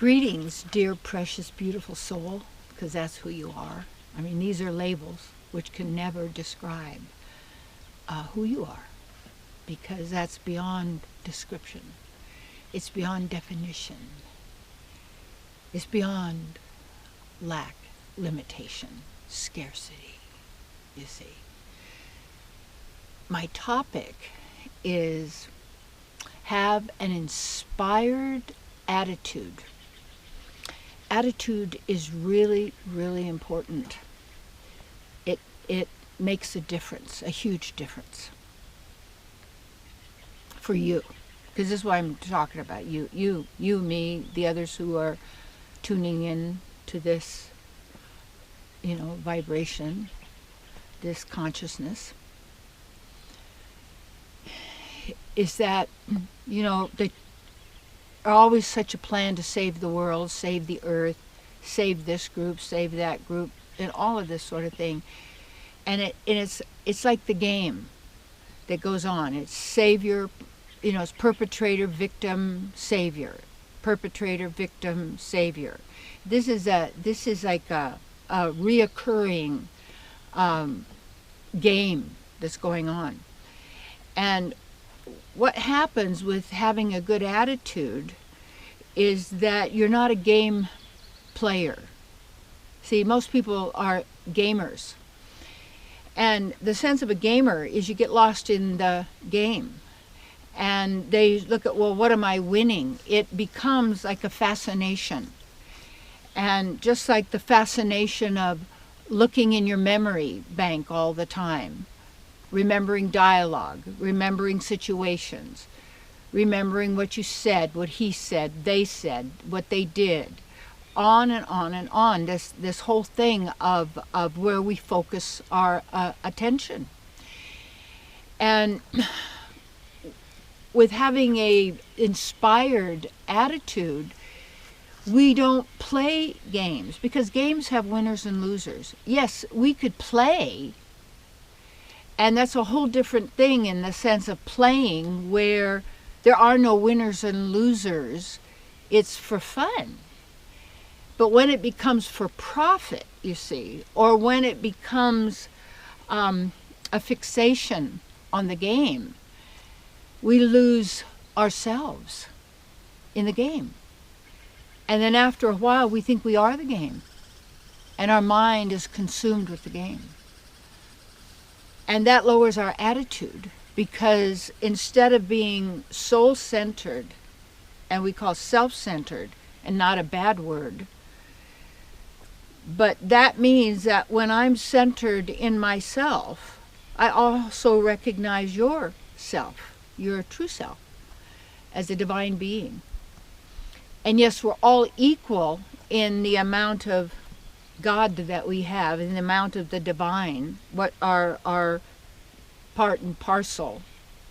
Greetings, dear, precious, beautiful soul, because that's who you are. I mean, these are labels which can never describe who you are, because that's beyond description. It's beyond definition. It's beyond lack, limitation, scarcity, you see. My topic is have an inspired attitude. Attitude is really, really important. It makes a difference, a huge difference for you. Because this is what I'm talking about. You, me, the others who are tuning in to this, vibration, this consciousness, is that, they are always such a plan to save the world, save the earth, save this group, save that group, and all of this sort of thing. And it's like the game that goes on. It's savior, it's perpetrator, victim, savior, perpetrator, victim, savior. This is like a reoccurring game that's going on. And what happens with having a good attitude is that you're not a game player. See, most people are gamers. And the sense of a gamer is you get lost in the game. And they look at, well, what am I winning? It becomes like a fascination. And just like the fascination of looking in your memory bank all the time, remembering dialogue, remembering situations, remembering what you said, what he said, they said, what they did, on and on and on. This whole thing of where we focus our attention. And with having a inspired attitude, we don't play games, because games have winners and losers. Yes, we could play, and that's a whole different thing in the sense of playing where there are no winners and losers. It's for fun. But when it becomes for profit, you see, or when it becomes a fixation on the game, we lose ourselves in the game. And then after a while, we think we are the game, and our mind is consumed with the game. And that lowers our attitude, because instead of being soul-centered, and we call self-centered, and not a bad word, but that means that when I'm centered in myself, I also recognize yourself, your true self, as a divine being. And yes, we're all equal in the amount of God that we have, in the amount of the divine, what are part and parcel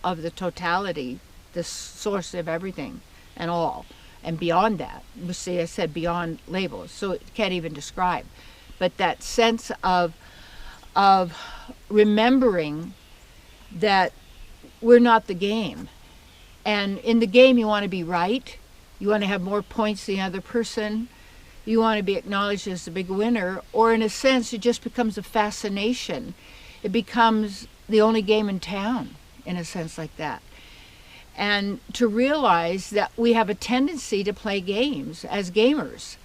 of the totality, the source of everything and all. And beyond that, you see, I said beyond labels, so it can't even describe. But that sense of remembering that we're not the game. And in the game, you want to be right. You want to have more points than the other person. You want to be acknowledged as the big winner. Or in a sense, it just becomes a fascination. It becomes the only game in town, in a sense like that. And to realize that we have a tendency to play games as gamers.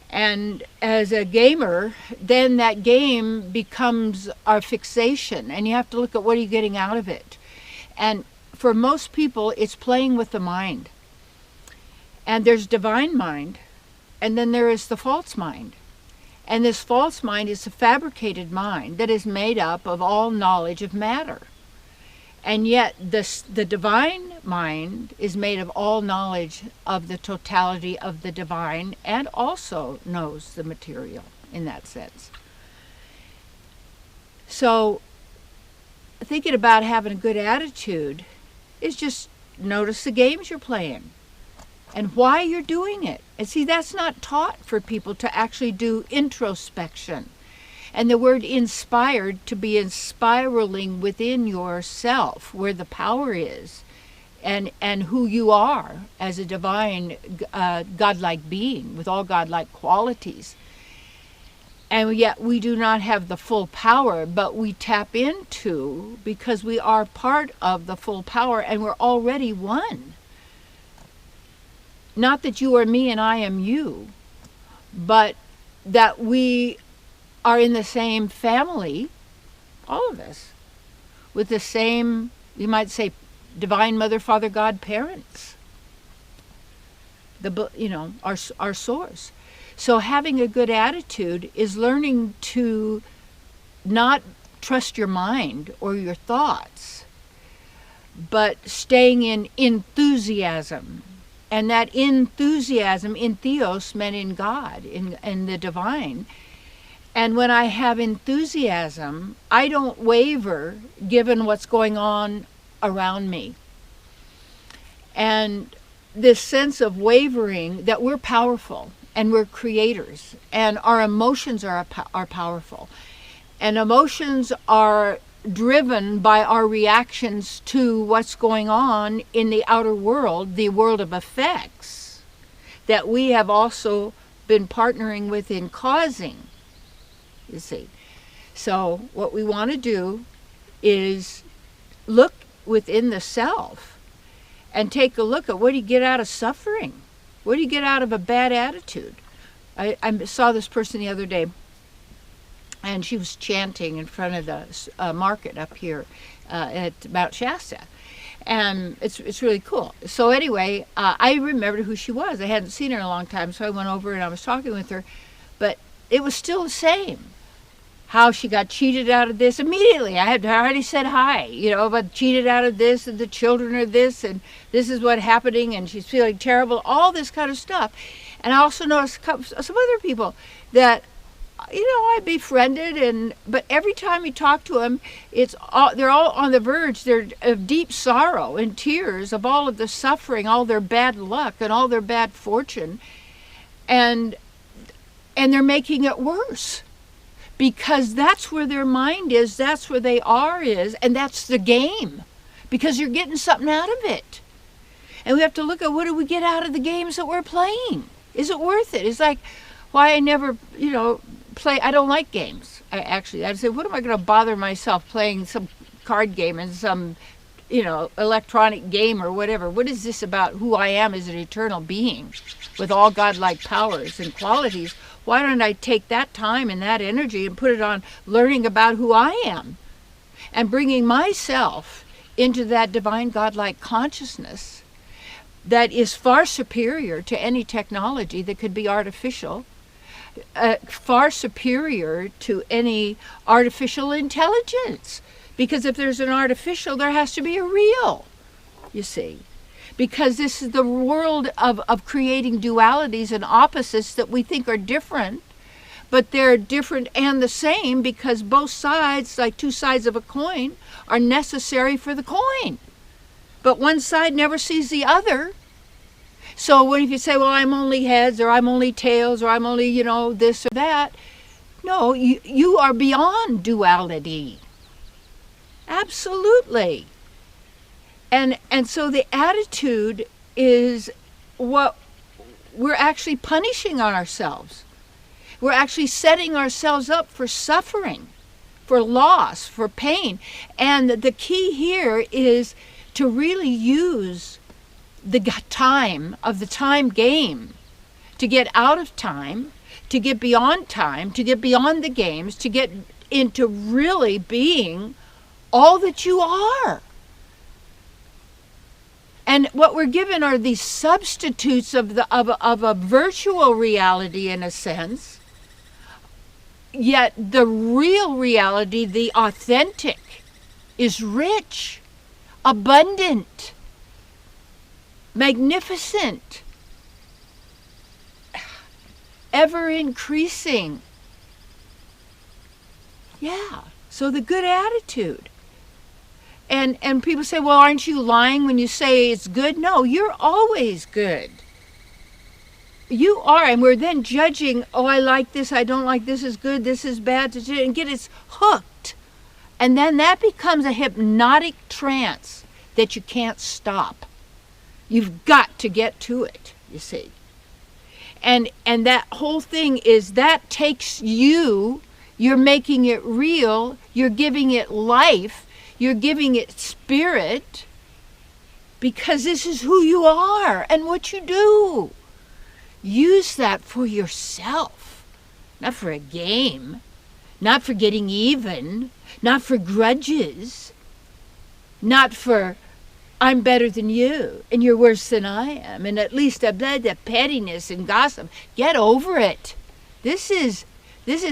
And as a gamer, then that game becomes our fixation. And you have to look at what are you getting out of it. And for most people, it's playing with the mind. And there's divine mind, and then there is the false mind. And this false mind is a fabricated mind that is made up of all knowledge of matter. And yet the divine mind is made of all knowledge of the totality of the divine, and also knows the material in that sense. So thinking about having a good attitude is just notice the games you're playing and why you're doing it. And see, that's not taught for people to actually do introspection. And the word inspired, to be inspiraling within yourself, where the power is, and who you are as a divine godlike being with all godlike qualities. And yet we do not have the full power, but we tap into, because we are part of the full power and we're already one. Not that you are me and I am you, but that we are in the same family, all of us, with the same, you might say, divine mother, father, God, parents. Our source. So having a good attitude is learning to not trust your mind or your thoughts, but staying in enthusiasm. And that enthusiasm, in theos, meant in God, in the divine. And when I have enthusiasm, I don't waver given what's going on around me. And this sense of wavering, that we're powerful and we're creators, and our emotions are powerful. And emotions are driven by our reactions to what's going on in the outer world, the world of effects, that we have also been partnering with in causing, you see. So what we want to do is look within the self and take a look at, what do you get out of suffering? What do you get out of a bad attitude? I saw this person the other day, and she was chanting in front of the market up here at Mount Shasta. And it's really cool. So anyway, I remembered who she was. I hadn't seen her in a long time, so I went over and I was talking with her. But it was still the same. How she got cheated out of this immediately. I had already said hi, but cheated out of this, and the children are this, and this is what's happening, and she's feeling terrible, all this kind of stuff. And I also noticed some other people that, I befriended, but every time you talk to them, they're all on the verge. They're of deep sorrow and tears of all of the suffering, all their bad luck, and all their bad fortune, and they're making it worse. Because that's where their mind is, that's where they is, and that's the game. Because you're getting something out of it. And we have to look at, what do we get out of the games that we're playing? Is it worth it? It's like why I never, play. I don't like games. I'd say, what am I going to bother myself playing some card game and some, electronic game or whatever? What is this about who I am as an eternal being with all godlike powers and qualities? Why don't I take that time and that energy and put it on learning about who I am and bringing myself into that divine godlike consciousness that is far superior to any technology that could be artificial, far superior to any artificial intelligence. Because if there's an artificial, there has to be a real, you see. Because this is the world of creating dualities and opposites that we think are different, but they're different and the same, because both sides, like two sides of a coin, are necessary for the coin. But one side never sees the other. So if you say, well, I'm only heads, or I'm only tails, or I'm only, this or that, no, you are beyond duality. Absolutely. And so the attitude is what we're actually punishing on ourselves. We're actually setting ourselves up for suffering, for loss, for pain. And the key here is to really use the time of the time game to get out of time, to get beyond time, to get beyond the games, to get into really being all that you are. And what we're given are these substitutes of a virtual reality, in a sense. Yet the real reality, the authentic, is rich, abundant, magnificent, ever increasing. Yeah, so the good attitude. And people say, well, aren't you lying when you say it's good? No, you're always good. You are, and we're then judging, oh, I like this, I don't like this, is good, this is bad, and get us hooked. And then that becomes a hypnotic trance that you can't stop. You've got to get to it, you see. And that whole thing is that takes you, you're making it real, you're giving it life, you're giving it spirit, because this is who you are and what you do. Use that for yourself, not for a game, not for getting even, not for grudges, not for I'm better than you and you're worse than I am, and at least the pettiness and gossip. Get over it. This is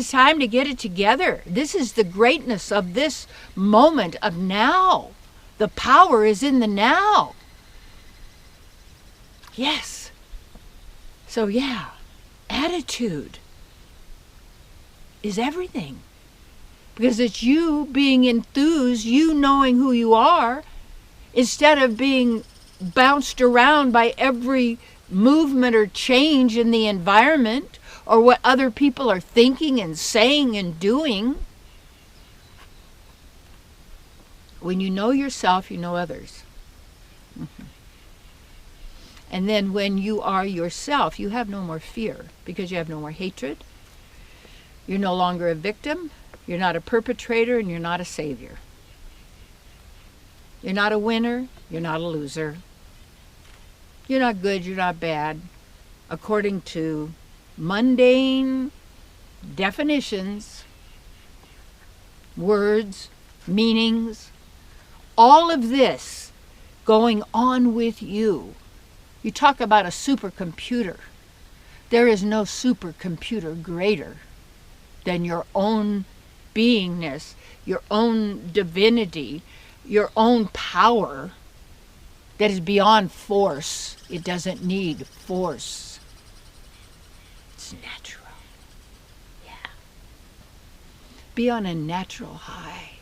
time to get it together. This is the greatness of this moment of now. The power is in the now. Yes. So yeah, attitude is everything. Because it's you being enthused, you knowing who you are, instead of being bounced around by every movement or change in the environment or what other people are thinking and saying and doing. When you know yourself, you know others. Mm-hmm. And then when you are yourself, you have no more fear because you have no more hatred. You're no longer a victim. You're not a perpetrator, and you're not a savior. You're not a winner. You're not a loser. You're not good. You're not bad. According to mundane definitions, words, meanings, all of this going on with you. You talk about a supercomputer. There is no supercomputer greater than your own beingness, your own divinity, your own power that is beyond force. It doesn't need force. It's natural. Yeah. Be on a natural high.